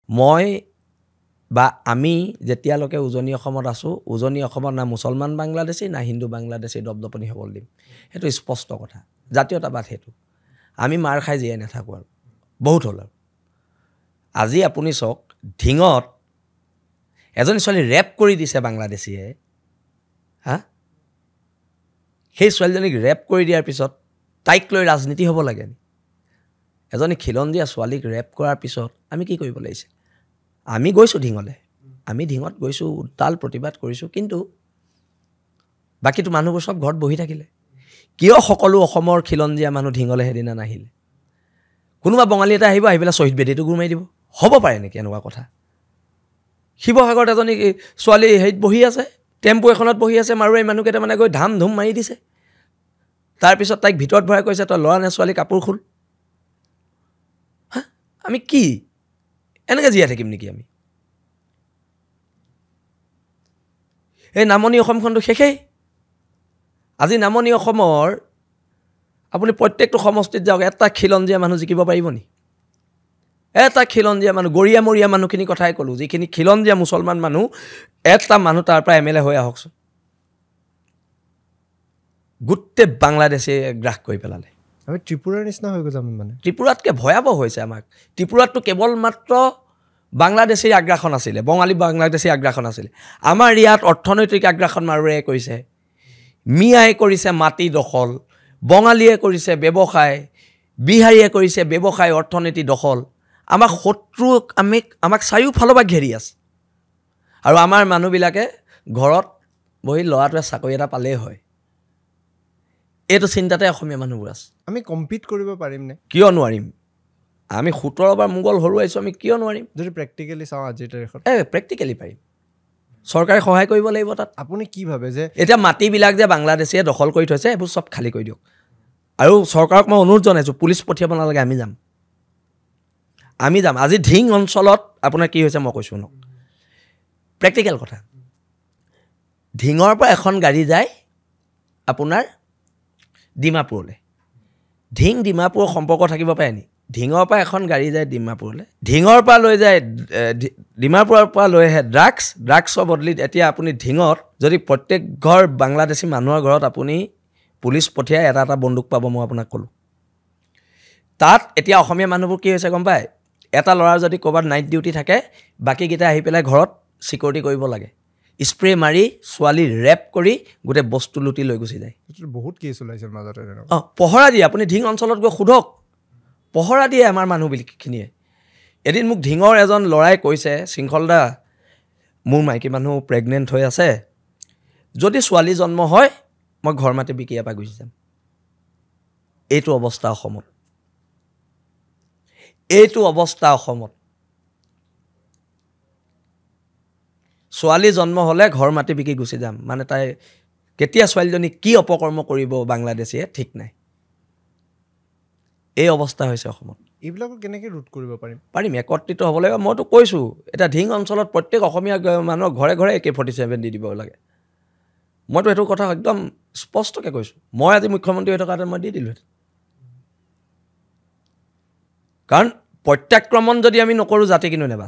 মই বা আমি যেতিয়ালৈকে উজনি অসমত আছোঁ উজনি অসমত না মুছলমান বাংলাদেশী না হিন্দু বাংলাদেশী দপদপনি হ'বলৈ দিম সেইটো স্পষ্ট কথা জাতীয়তাবাদ সেইটো আমি মাৰ খাই জীয়াই নাথাকোঁ আৰু বহুত হ'ল আৰু আজি আপুনি চাওক ঢিঙত এজনী ছোৱালী ৰেপ কৰি দিছে বাংলাদেশীয়ে হা সেই ছোৱালীজনীক ৰেপ কৰি দিয়াৰ পিছত তাইক লৈ ৰাজনীতি হ'ব লাগে এজনী খিলঞ্জীয়া ছোৱালীক ৰেপ কৰাৰ পিছত আমি কি কৰিব লাগিছে আমি গৈছোঁ ঢিঙলৈ আমি ঢিঙত গৈছোঁ উত্তাল প্ৰতিবাদ কৰিছোঁ কিন্তু বাকীটো মানুহবোৰ চব ঘৰত বহি থাকিলে কিয় সকলো অসমৰ খিলঞ্জীয়া মানুহ ঢিঙলৈ সেইদিনা নাহিলে কোনোবা বঙালী এটা আহিব আহি পেলাই শ্বহীদ বেদীটো গুৰ মাৰি দিব হ'ব পাৰে নেকি এনেকুৱা কথা শিৱসাগৰত এজনী ছোৱালী হেৰিত বহি আছে টেম্পু এখনত বহি আছে মাৰোৱাৰী মানুহকেইটামানে গৈ ধাম ধুম মাৰি দিছে তাৰপিছত তাইক ভিতৰত ভৰাই কৈছে তই ল'ৰা নে ছোৱালী কাপোৰ খোল হা আমি কি এনেকৈ জীয়াই থাকিম নেকি আমি এই নামনি অসমখনটো শেষেই আজি নামনি অসমৰ আপুনি প্ৰত্যেকটো সমষ্টিত যাওক এটা খিলঞ্জীয়া মানুহ জিকিব পাৰিব নি এটা খিলঞ্জীয়া মানুহ গৰীয়ামৰীয়া মানুহখিনি কথাই ক'লোঁ যিখিনি খিলঞ্জীয়া মুছলমান মানুহ এটা মানুহ তাৰ পৰা MLA হৈ আহকচোন গোটেই বাংলাদেশে গ্ৰাস কৰি পেলালে আমি ত্ৰিপুৰাৰ নিচিনা হৈ গ'ল মানে ত্ৰিপুৰাতকৈ ভয়াৱহ হৈছে আমাক ত্ৰিপুৰাতটো কেৱল মাত্ৰ বাংলাদেশীৰ আগ্ৰাসন আছিলে বঙালী বাংলাদেশী আগ্ৰাসন আছিলে আমাৰ ইয়াত অৰ্থনৈতিক আগ্ৰাসন মাৰোৱাৰীয়ে কৰিছে মিয়াই কৰিছে মাটি দখল বঙালীয়ে কৰিছে ব্যৱসায় বিহাৰীয়ে কৰিছে ব্যৱসায় অৰ্থনীতি দখল আমাক শত্ৰুক আমাক চাৰিওফালৰ পৰা ঘেৰি আছে আৰু আমাৰ মানুহবিলাকে ঘৰত বহি ল'ৰাটোৱে চাকৰি এটা পালেই হয় এইটো চিন্তাতে অসমীয়া মানুহবোৰ আছে আমি কম্পিট কৰিব পাৰিম নে কিয় নোৱাৰিম আমি 17 বাৰ মোগল হৰুৱাইছোঁ আমি কিয় নোৱাৰিম যদি প্ৰেক্টিকেলি চাওঁ আজিৰ তাৰিখত প্ৰেক্টিকেলি পাৰিম চৰকাৰে সহায় কৰিব লাগিব তাত আপুনি কি ভাবে যে এতিয়া মাটিবিলাক যে বাংলাদেশীয়ে দখল কৰি থৈছে এইবোৰ চব খালী কৰি দিয়ক আৰু চৰকাৰক মই অনুৰোধ জনাইছোঁ পুলিচ পঠিয়াব নালাগে আমি যাম আজি ঢিং অঞ্চলত আপোনাৰ কি হৈছে মই কৈছোঁ ন প্ৰেক্টিকেল কথা ঢিঙৰ পৰা এখন গাড়ী যায় আপোনাৰ ডিমাপুৰলৈ ঢিং ডিমাপুৰ সম্পৰ্ক থাকিব পাৰে নি ঢিঙৰ পৰা এখন গাড়ী যায় ডিমাপুৰলৈ ঢিঙৰ পৰা লৈ যায় ডিমাপুৰৰ পৰা লৈ আহে ড্ৰাগছৰ বদলিত এতিয়া আপুনি ঢিঙত যদি প্ৰত্যেক ঘৰ বাংলাদেশী মানুহৰ ঘৰত আপুনি পুলিচ পঠিয়াই এটা এটা বন্দুক পাব মই আপোনাক ক'লোঁ তাত এতিয়া অসমীয়া মানুহবোৰ কি হৈছে গম পায় এটা ল'ৰাৰ যদি ক'ৰবাত নাইট ডিউটি থাকে বাকীকেইটা আহি পেলাই ঘৰত চিকিউৰিটি কৰিব লাগে স্প্ৰে মাৰি ছোৱালী ৰেপ কৰি গোটেই বস্তু লুটি লৈ গুচি যায় বহুত কেছ ওলাইছে মাজতে পহৰা দিয়ে আপুনি ঢিং অঞ্চলত গৈ সোধক পহৰা দিয়ে আমাৰ মানুহখিনিয়ে এদিন মোক ঢিঙৰ এজন ল'ৰাই কৈছে শৃংখলদা মোৰ মাইকী মানুহ প্ৰেগনেণ্ট হৈ আছে যদি ছোৱালী জন্ম হয় মই ঘৰ মাটি বিকি ইয়াৰ পৰা গুচি যাম এইটো অৱস্থা অসমত ছোৱালী জন্ম হ'লে ঘৰ মাটি বিকি গুচি যাম মানে তাই কেতিয়া ছোৱালীজনী কি অপকৰ্ম কৰিব বাংলাদেশীয়ে ঠিক নাই এই অৱস্থা হৈছে অসমত এইবিলাকক কেনেকৈ ৰোধ কৰিব পাৰিম একত্ৰিত হ'ব লাগিব মইতো কৈছোঁ এতিয়া ঢিং অঞ্চলত প্ৰত্যেক অসমীয়া মানুহৰ ঘৰে ঘৰে AK-47 দি দিব লাগে মইতো এইটো কথা একদম স্পষ্টকৈ কৈছোঁ মই আজি মুখ্যমন্ত্ৰী হৈ থকাহেঁতেন মই দি দিলোঁহেঁতেন কাৰণ প্ৰত্যাক্ৰমণ যদি আমি নকৰোঁ জাতি কিন্তু নেবাচ